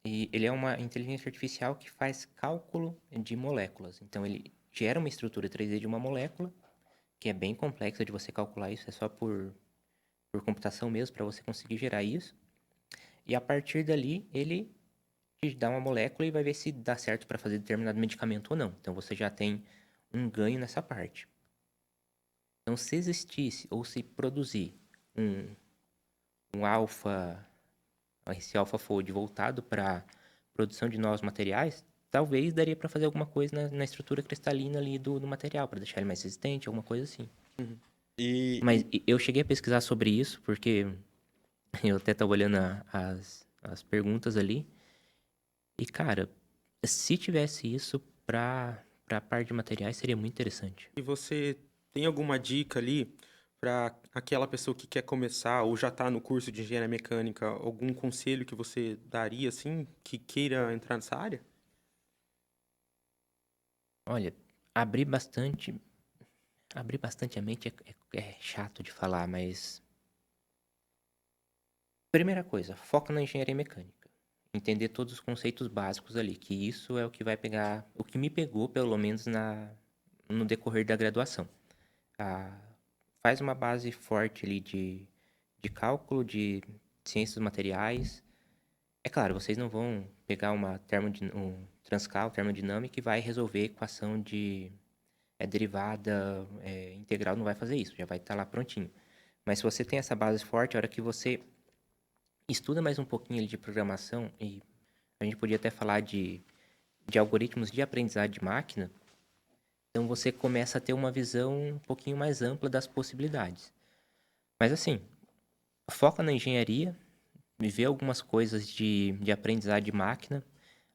Speaker 3: e ele é uma inteligência artificial que faz cálculo de moléculas. Então ele gera uma estrutura 3D de uma molécula, que é bem complexa de você calcular isso, é só por computação mesmo para você conseguir gerar isso. E a partir dali ele te dá uma molécula e vai ver se dá certo para fazer determinado medicamento ou não. Então você já tem um ganho nessa parte. Então, se existisse ou se produzir um, um alfa, esse AlphaFold voltado para produção de novos materiais, talvez daria para fazer alguma coisa na estrutura cristalina ali do material, para deixar ele mais resistente, alguma coisa assim. Mas eu cheguei a pesquisar sobre isso, porque eu até estava olhando as perguntas ali. E, cara, se tivesse isso para a parte de materiais, seria muito interessante.
Speaker 1: E você tem alguma dica ali para aquela pessoa que quer começar ou já está no curso de engenharia mecânica, algum conselho que você daria, assim, que queira entrar nessa área?
Speaker 3: Olha, abrir bastante Abrir bastante a mente é chato de falar, mas. Primeira coisa, foca na engenharia mecânica. Entender todos os conceitos básicos ali, que isso é o que vai pegar. O que me pegou, pelo menos, no decorrer da graduação. Ah, faz uma base forte ali de cálculo, de ciências dos materiais. É claro, vocês não vão pegar um Transcal, termodinâmica e vai resolver a equação de derivada, integral, não vai fazer isso, já vai estar lá prontinho. Mas se você tem essa base forte, a hora que você estuda mais um pouquinho ali de programação, e a gente podia até falar de algoritmos de aprendizado de máquina, então você começa a ter uma visão um pouquinho mais ampla das possibilidades. Mas assim, foca na engenharia, ver algumas coisas de aprendizado de máquina,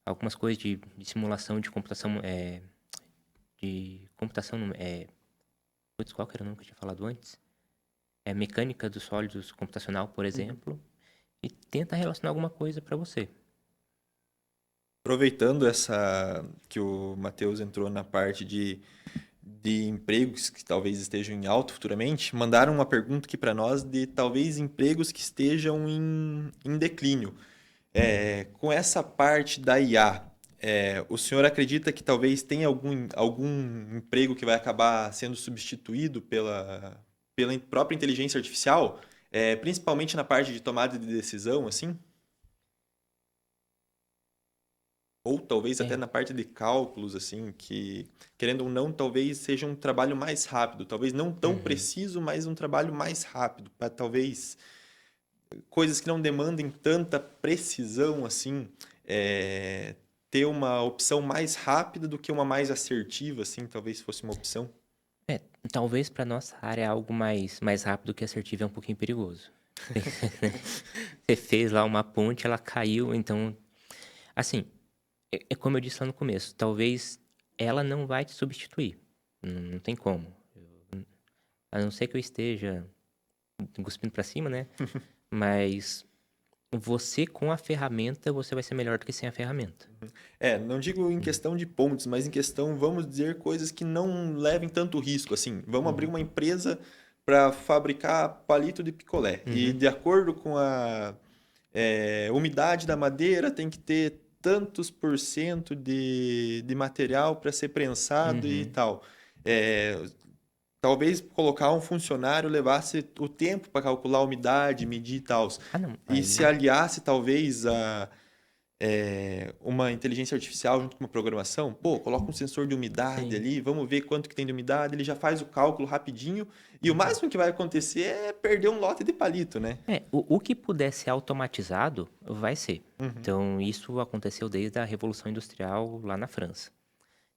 Speaker 3: algumas coisas de simulação de computação, putz, qual que era o nome que eu tinha falado antes? Mecânica dos sólidos computacional, por exemplo, e tenta relacionar alguma coisa para você.
Speaker 2: Aproveitando essa que o Matheus entrou na parte de empregos que talvez estejam em alto futuramente, mandaram uma pergunta aqui para nós de talvez empregos que estejam em declínio. Com essa parte da IA, o senhor acredita que talvez tenha algum emprego que vai acabar sendo substituído pela própria inteligência artificial, principalmente na parte de tomada de decisão, assim? Ou talvez até
Speaker 3: É,
Speaker 2: na parte de cálculos, assim, que, querendo ou não, talvez seja um trabalho mais rápido. Talvez não tão
Speaker 3: uhum.
Speaker 2: preciso, mas um trabalho mais rápido. Para talvez coisas que não demandem tanta precisão, assim, ter uma opção mais rápida do que uma mais assertiva, assim, talvez fosse uma opção.
Speaker 3: É, talvez para nossa área algo mais rápido que assertivo é um pouquinho perigoso. Você fez lá uma ponte, ela caiu, então, assim, é como eu disse lá no começo, talvez ela não vai te substituir. Não tem como. A não ser que eu esteja cuspindo para cima, né? Mas você com a ferramenta, você vai ser melhor do que sem a ferramenta.
Speaker 2: Não digo em questão de pontos, mas em questão, vamos dizer, coisas que não levem tanto risco. Assim, vamos abrir uma empresa para fabricar palito de picolé. E
Speaker 3: Uhum,
Speaker 2: de acordo com a umidade da madeira, tem que ter tantos por cento de material para ser prensado e
Speaker 3: uhum.
Speaker 2: tal. É, talvez colocar um funcionário levasse o tempo para calcular a umidade, medir e tal.
Speaker 3: Ah, não,
Speaker 2: E se
Speaker 3: aí...
Speaker 2: aliasse, talvez, uma inteligência artificial junto com uma programação, coloca um sensor de umidade
Speaker 3: Sim.
Speaker 2: ali, vamos ver quanto que tem de umidade, ele já faz o cálculo rapidinho, e o máximo que vai acontecer é perder um lote de palito, né?
Speaker 3: O que puder ser automatizado, vai ser.
Speaker 2: Uhum.
Speaker 3: Então, isso aconteceu desde a Revolução Industrial lá na França.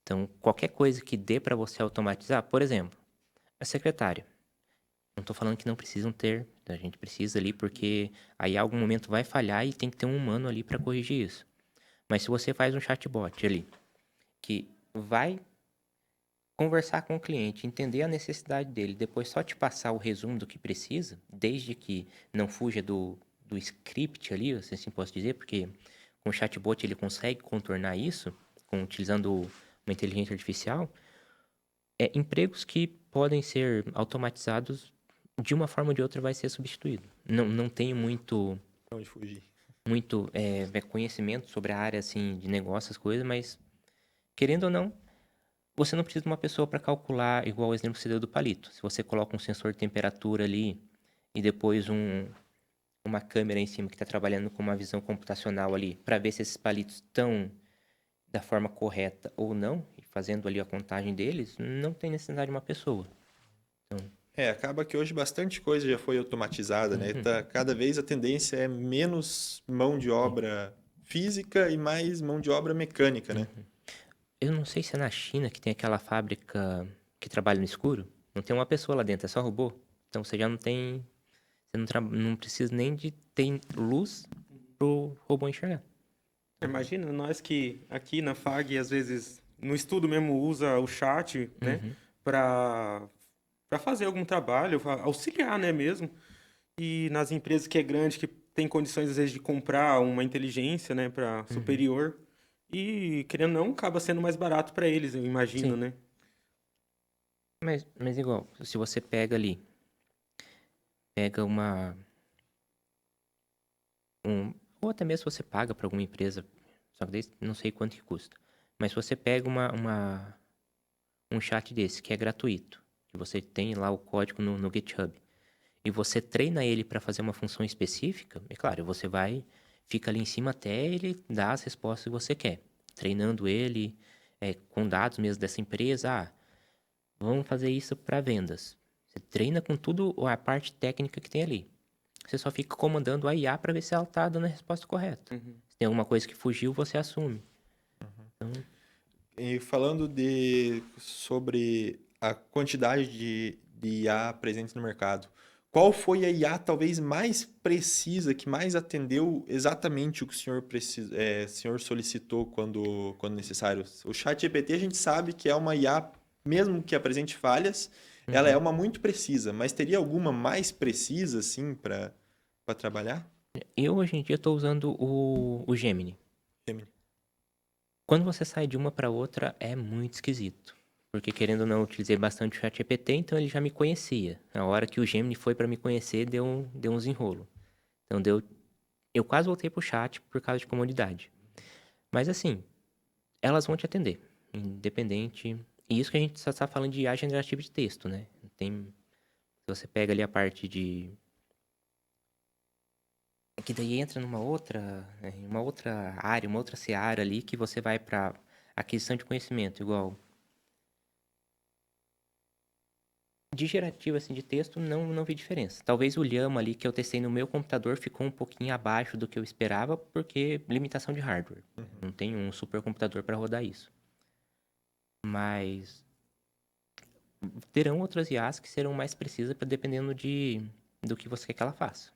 Speaker 3: Então, qualquer coisa que dê para você automatizar, por exemplo, a secretária. Não estou falando que não precisam ter, a gente precisa ali, porque aí algum momento vai falhar e tem que ter um humano ali para corrigir isso. Mas se você faz um chatbot ali, que vai conversar com o cliente, entender a necessidade dele, depois só te passar o resumo do que precisa, desde que não fuja do script ali, se assim posso dizer, porque com o chatbot ele consegue contornar isso, utilizando uma inteligência artificial, empregos que podem ser automatizados de uma forma ou de outra vai ser substituído. Não tenho
Speaker 2: Pra onde fugir?
Speaker 3: muito conhecimento sobre a área assim de negócio, as coisas, mas querendo ou não, você não precisa de uma pessoa para calcular igual o exemplo que você deu do palito. Se você coloca um sensor de temperatura ali e depois uma câmera em cima que está trabalhando com uma visão computacional ali para ver se esses palitos estão da forma correta ou não, e fazendo ali a contagem deles, não tem necessidade de uma pessoa. Então,
Speaker 2: Acaba que hoje bastante coisa já foi automatizada, né? Cada vez a tendência é menos mão de obra física e mais mão de obra mecânica, né?
Speaker 3: eu não sei se é na China que tem aquela fábrica que trabalha no escuro. Não tem uma pessoa lá dentro, é só robô. Então você já não tem. Você não precisa nem de ter luz pro robô enxergar.
Speaker 1: Imagina, nós que aqui na FAG, às vezes, no estudo mesmo, usa o chat, né,
Speaker 3: Uhum,
Speaker 1: para fazer algum trabalho, auxiliar, né, mesmo. E nas empresas que é grande, que tem condições, às vezes, de comprar uma inteligência, né, para
Speaker 3: uhum.
Speaker 1: superior. E, querendo ou não, acaba sendo mais barato para eles, eu imagino,
Speaker 3: Sim.
Speaker 1: né?
Speaker 3: Mas igual, se você pega ali, pega ou até mesmo você paga para alguma empresa, só que daí não sei quanto que custa. Mas se você pega um chat desse, que é gratuito, que você tem lá o código no GitHub, e você treina ele para fazer uma função específica, é claro, você fica ali em cima até ele dar as respostas que você quer. Treinando ele com dados mesmo dessa empresa. Ah, vamos fazer isso para vendas. Você treina com tudo a parte técnica que tem ali. Você só fica comandando a IA para ver se ela está dando a resposta correta.
Speaker 1: Uhum.
Speaker 3: Se tem alguma coisa que fugiu, você assume. Então,
Speaker 2: E falando sobre a quantidade de IA presente no mercado, qual foi a IA talvez mais precisa, que mais atendeu exatamente o que o senhor, senhor solicitou quando necessário? O ChatGPT a gente sabe que é uma IA, mesmo que apresente falhas, ela é
Speaker 3: Uhum.
Speaker 2: uma muito precisa, mas teria alguma mais precisa, assim, para trabalhar?
Speaker 3: Eu, hoje em dia, estou usando o Gemini.
Speaker 2: Gemini.
Speaker 3: Quando você sai de uma para outra, é muito esquisito. Porque, querendo ou não, eu utilizei bastante o ChatGPT, então ele já me conhecia. Na hora que o Gemini foi para me conhecer, deu uns enrolo. Então, eu quase voltei pro chat por causa de comodidade. Mas, assim, elas vão te atender, independente. E isso que a gente só está falando de IA generativa de texto, né? Se você pega ali a parte de. Que daí entra uma outra área, uma outra seara ali que você vai para aquisição de conhecimento, igual. De gerativo, assim, de texto, não vi diferença. Talvez o Llama ali que eu testei no meu computador ficou um pouquinho abaixo do que eu esperava, porque limitação de hardware. Não tenho um supercomputador para rodar isso. Mas terão outras IAs que serão mais precisas dependendo do que você quer que ela faça.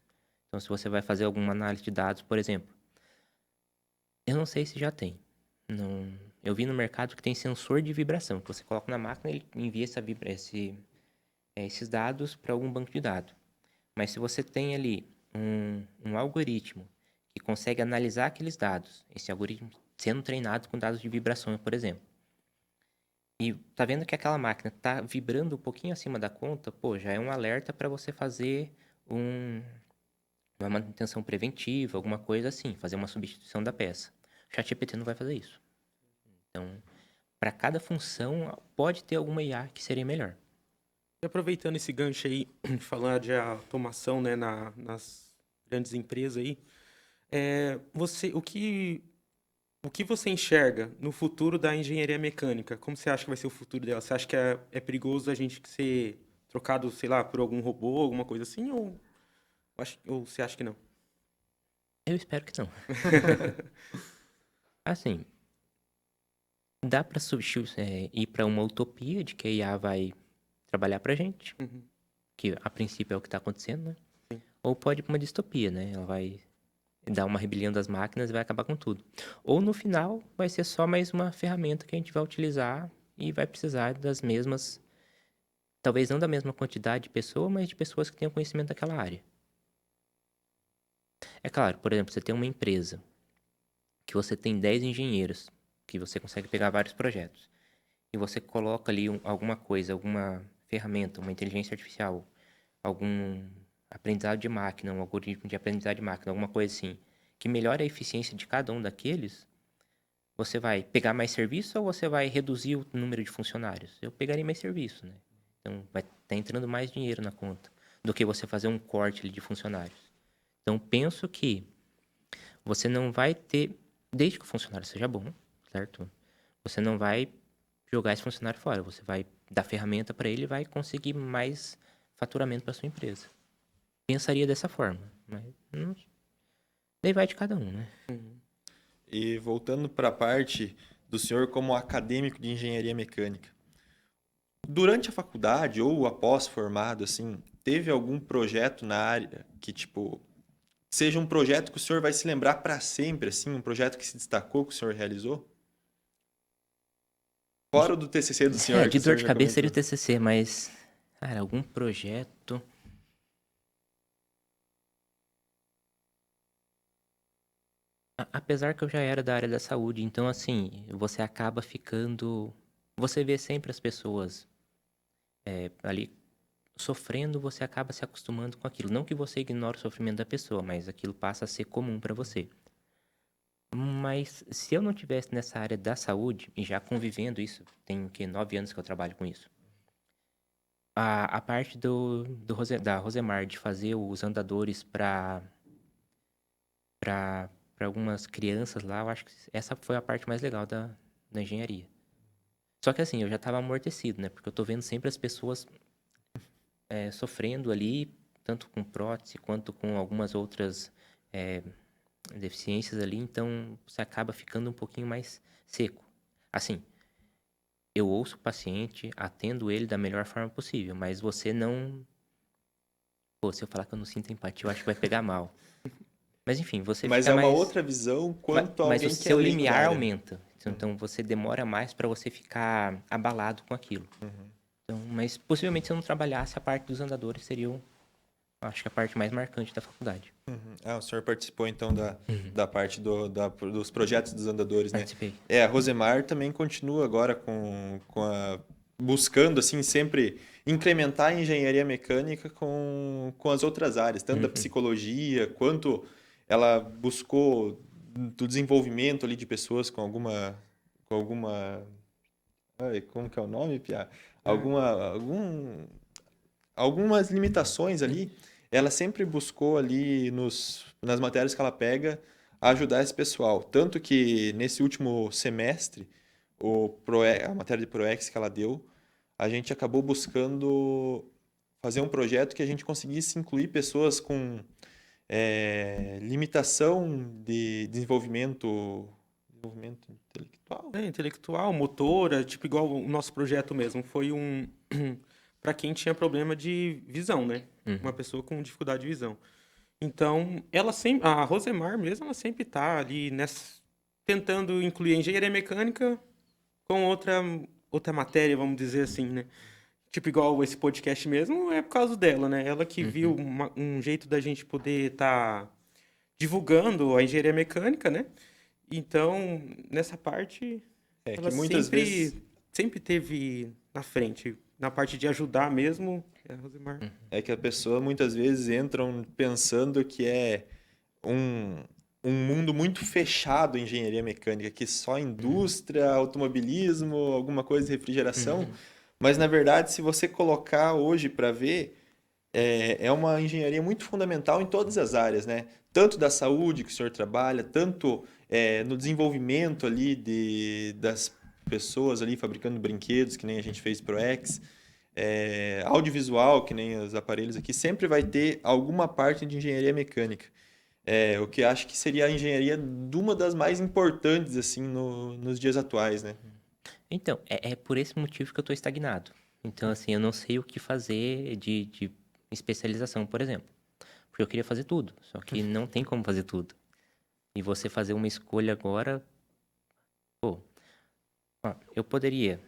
Speaker 3: Então, se você vai fazer alguma análise de dados, por exemplo, eu não sei se já tem. Não, eu vi no mercado que tem sensor de vibração, que você coloca na máquina e ele envia esses dados para algum banco de dados. Mas se você tem ali um algoritmo que consegue analisar aqueles dados, esse algoritmo sendo treinado com dados de vibração, por exemplo, e tá vendo que aquela máquina tá vibrando um pouquinho acima da conta, pô, já é um alerta para você fazer um, uma manutenção preventiva, alguma coisa assim, fazer uma substituição da peça. O ChatGPT não vai fazer isso. Então, para cada função, pode ter alguma IA que seria melhor.
Speaker 1: E aproveitando esse gancho aí, de falar de automação, né, nas grandes empresas aí, o que você enxerga no futuro da engenharia mecânica? Como você acha que vai ser o futuro dela? Você acha que é perigoso a gente ser trocado, sei lá, por algum robô, alguma coisa assim? Ou você acha que não?
Speaker 3: Eu espero que não. Assim, dá para ir para uma utopia de que a IA vai trabalhar pra gente,
Speaker 1: Uhum,
Speaker 3: que a princípio é o que tá acontecendo, né?
Speaker 1: sim.
Speaker 3: Ou pode ir pra uma distopia, né? Ela vai dar uma rebelião das máquinas e vai acabar com tudo. Ou no final vai ser só mais uma ferramenta que a gente vai utilizar e vai precisar das mesmas, talvez não da mesma quantidade de pessoas, mas de pessoas que tenham conhecimento daquela área. É claro, por exemplo, você tem uma empresa que você tem 10 engenheiros, que você consegue pegar vários projetos, e você coloca ali alguma coisa, alguma ferramenta, uma inteligência artificial, algum aprendizado de máquina, um algoritmo de aprendizado de máquina, alguma coisa assim, que melhore a eficiência de cada um daqueles, você vai pegar mais serviço ou você vai reduzir o número de funcionários? Eu pegaria mais serviço, né? Então vai estar entrando mais dinheiro na conta do que você fazer um corte ali de funcionários. Então penso que você não vai ter, desde que o funcionário seja bom, certo? Você não vai jogar esse funcionário fora, você vai dar ferramenta para ele e vai conseguir mais faturamento para sua empresa. Pensaria dessa forma, mas daí vai de cada um, né?
Speaker 1: Uhum.
Speaker 2: E voltando para a parte do senhor como acadêmico de engenharia mecânica. Durante a faculdade ou após formado, assim, teve algum projeto na área que, tipo, seja um projeto que o senhor vai se lembrar para sempre, assim, um projeto que se destacou que o senhor realizou? Fora o do TCC do senhor,
Speaker 3: De
Speaker 2: que o
Speaker 3: dor
Speaker 2: senhor
Speaker 3: de
Speaker 2: já
Speaker 3: cabeça seria
Speaker 2: comentou.
Speaker 3: o TCC, mas, cara, algum projeto. Apesar que eu já era da área da saúde, então, assim, você acaba ficando. Você vê sempre as pessoas ali sofrendo, você acaba se acostumando com aquilo. Não que você ignore o sofrimento da pessoa, mas aquilo passa a ser comum para você. Mas se eu não tivesse nessa área da saúde, e já convivendo isso, tem o quê? 9 anos que eu trabalho com isso. A parte da Rosemar de fazer os andadores para algumas crianças lá, eu acho que essa foi a parte mais legal da engenharia. Só que assim, eu já estava amortecido, né? Porque eu tô vendo sempre as pessoas sofrendo ali, tanto com prótese quanto com algumas outras é, deficiências ali, então você acaba ficando um pouquinho mais seco. Assim, eu ouço o paciente, atendo ele da melhor forma possível, mas você Pô, se eu falar que eu não sinto empatia, eu acho que vai pegar mal. Mas enfim, você
Speaker 2: Mas
Speaker 3: fica
Speaker 2: é uma
Speaker 3: mais...
Speaker 2: outra visão quanto a
Speaker 3: Mas o
Speaker 2: alguém que é
Speaker 3: seu
Speaker 2: leigo da
Speaker 3: limiar
Speaker 2: área.
Speaker 3: aumenta. Então você demora mais para você ficar abalado com aquilo. Então, mas possivelmente se eu não trabalhasse, a parte dos andadores seria, acho que a parte mais marcante da faculdade.
Speaker 2: Ah, o senhor participou então da parte dos projetos dos andadores, né?
Speaker 3: Participei.
Speaker 2: A Rosemar também continua agora buscando, assim, sempre incrementar a engenharia mecânica com as outras áreas, tanto da psicologia, quanto ela buscou do desenvolvimento ali de pessoas com alguma, ai, como que é o nome, Pia? Algumas limitações ali, ela sempre buscou ali nas matérias que ela pega ajudar esse pessoal. Tanto que nesse último semestre, a matéria de ProEx que ela deu, a gente acabou buscando fazer um projeto que a gente conseguisse incluir pessoas com limitação de desenvolvimento intelectual.
Speaker 1: Intelectual, motora, tipo igual o nosso projeto mesmo. Foi para quem tinha problema de visão, né? Uma pessoa com dificuldade de visão. Então, a Rosemar mesmo, ela sempre tá ali tentando incluir a engenharia mecânica com outra matéria, vamos dizer assim, né? Tipo, igual esse podcast mesmo, é por causa dela, né? Ela que viu um jeito da gente poder estar divulgando a engenharia mecânica, né? Então, nessa parte,
Speaker 2: Que
Speaker 1: ela
Speaker 2: muitas vezes
Speaker 1: sempre teve na frente. Na parte de ajudar mesmo, é a Rosemar.
Speaker 2: é que a pessoa muitas vezes entram pensando que é um, um mundo muito fechado em engenharia mecânica, que só indústria, automobilismo, alguma coisa de refrigeração. Mas, na verdade, se você colocar hoje para ver, é uma engenharia muito fundamental em todas as áreas, né? Tanto da saúde que o senhor trabalha, tanto no desenvolvimento ali das pessoas ali fabricando brinquedos, que nem a gente fez ProEx, audiovisual, que nem os aparelhos aqui, sempre vai ter alguma parte de engenharia mecânica. O que acho que seria a engenharia de uma das mais importantes assim nos dias atuais, né?
Speaker 3: Então, é por esse motivo que eu estou estagnado. Então, assim, eu não sei o que fazer de especialização, por exemplo. Porque eu queria fazer tudo, só que não tem como fazer tudo. E você fazer uma escolha agora, pô, ó, eu poderia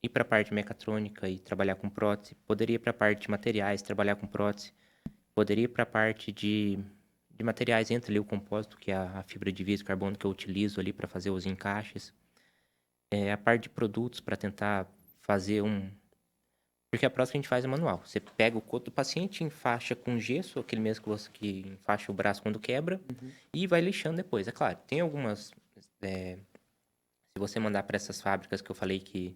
Speaker 3: ir para a parte mecatrônica e trabalhar com prótese, poderia ir para a parte de materiais, trabalhar com prótese, poderia ir para a parte de materiais, entra ali o compósito, que é a fibra de vidro carbono que eu utilizo ali para fazer os encaixes. A parte de produtos para tentar fazer Porque a prótese que a gente faz é manual. Você pega o corpo do paciente, enfaixa com gesso, aquele mesmo que enfaixa o braço quando quebra, e vai lixando depois. É claro, tem algumas... se você mandar para essas fábricas que eu falei que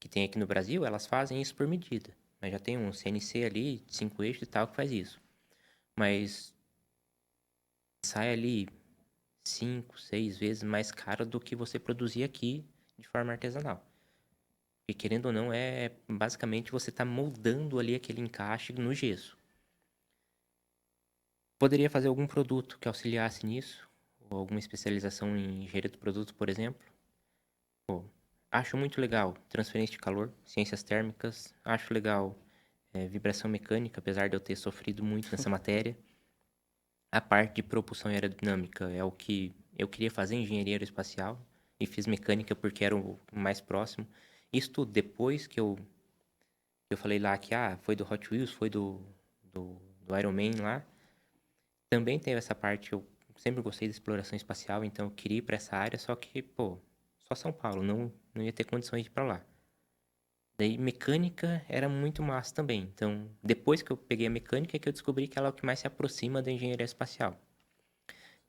Speaker 3: tem aqui no Brasil, elas fazem isso por medida. Mas já tem um CNC ali, 5 eixos e tal, que faz isso. Mas sai ali 5, 6 vezes mais caro do que você produzir aqui de forma artesanal. Porque querendo ou não, basicamente você está moldando ali aquele encaixe no gesso. Poderia fazer algum produto que auxiliasse nisso, ou alguma especialização em engenharia do produto, por exemplo. Pô, acho muito legal transferência de calor, ciências térmicas. Acho legal vibração mecânica, apesar de eu ter sofrido muito nessa matéria. A parte de propulsão aerodinâmica é o que eu queria fazer, engenharia aeroespacial, e fiz mecânica porque era o mais próximo. Isso tudo depois que eu falei lá que foi do Hot Wheels, foi do Iron Man lá. Também teve essa parte, eu sempre gostei de exploração espacial, então eu queria ir para essa área, só que, pô, só São Paulo, não ia ter condições de ir para lá. Daí mecânica era muito massa também. Então, depois que eu peguei a mecânica, é que eu descobri que ela é o que mais se aproxima da engenharia espacial.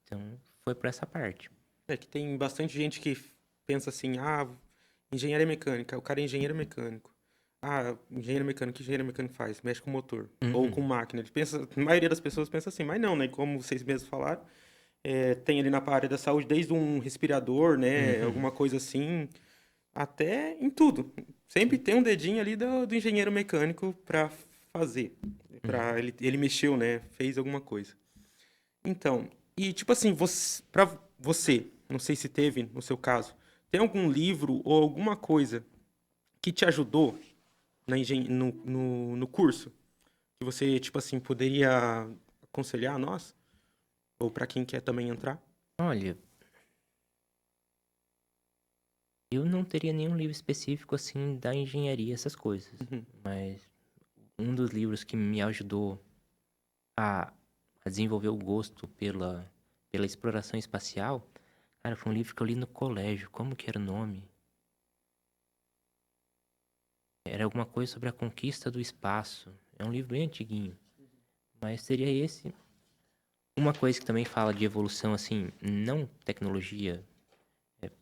Speaker 3: Então, foi por essa parte.
Speaker 1: É que tem bastante gente que pensa assim, engenharia mecânica, o cara é engenheiro mecânico. O que engenheiro mecânico faz? Mexe com motor. Ou com máquina. A maioria das pessoas pensa assim, mas não, né? Como vocês mesmos falaram, tem ali na área da saúde, desde um respirador, né? Alguma coisa assim, até em tudo. Sempre tem um dedinho ali do engenheiro mecânico para fazer. Ele mexeu, né? Fez alguma coisa. Então, e tipo assim, pra você, não sei se teve no seu caso, tem algum livro ou alguma coisa que te ajudou no curso? que você, tipo assim, poderia aconselhar a nós? Ou para quem quer também entrar?
Speaker 3: Olha, eu não teria nenhum livro específico assim da engenharia, essas coisas.
Speaker 1: Uhum.
Speaker 3: Mas um dos livros que me ajudou a, a desenvolver o gosto pela exploração espacial, cara, foi um livro que eu li no colégio. Como que era o nome? Era alguma coisa sobre a conquista do espaço. É um livro bem antiguinho. Mas seria esse. Uma coisa que também fala de evolução, assim, não tecnologia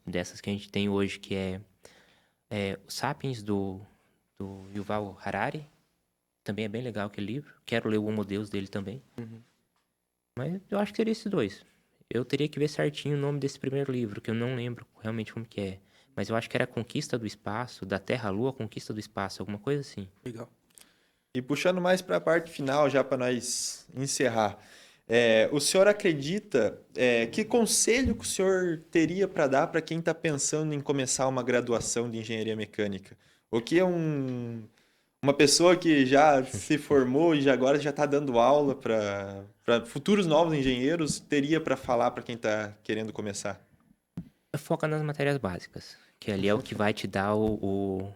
Speaker 3: dessas que a gente tem hoje, que é o Sapiens, do Yuval Harari. Também é bem legal aquele livro. Quero ler o Homo Deus dele também.
Speaker 1: Uhum.
Speaker 3: Mas eu acho que seria esses dois. Eu teria que ver certinho o nome desse primeiro livro, que eu não lembro realmente como que é. Mas eu acho que era a Conquista do Espaço, da Terra à Lua, Conquista do Espaço, alguma coisa assim.
Speaker 1: Legal.
Speaker 2: E puxando mais para a parte final, já para nós encerrar, o senhor acredita, que conselho que o senhor teria para dar para quem está pensando em começar uma graduação de engenharia mecânica? O que uma pessoa que já se formou e agora já está dando aula para futuros novos engenheiros teria para falar para quem está querendo começar?
Speaker 3: Foca nas matérias básicas, que ali é o que vai te dar o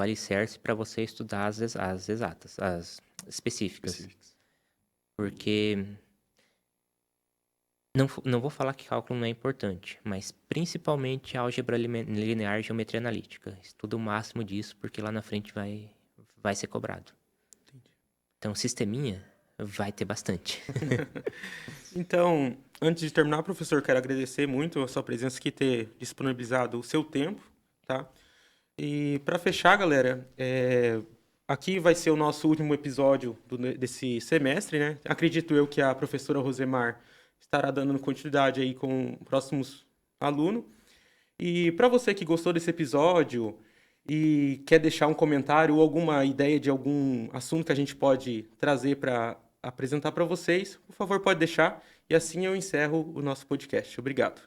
Speaker 3: alicerce para você estudar as exatas, as específicas. Porque não vou falar que cálculo não é importante, mas principalmente álgebra linear e geometria analítica. Estuda o máximo disso, porque lá na frente vai ser cobrado. Então, sisteminha vai ter bastante.
Speaker 1: Então, antes de terminar, professor, quero agradecer muito a sua presença aqui, ter disponibilizado o seu tempo, tá? E para fechar, galera, aqui vai ser o nosso último episódio desse semestre, né? Acredito eu que a professora Rosemar estará dando continuidade aí com próximos alunos. E para você que gostou desse episódio e quer deixar um comentário ou alguma ideia de algum assunto que a gente pode trazer para apresentar para vocês, por favor, pode deixar. E assim eu encerro o nosso podcast. Obrigado.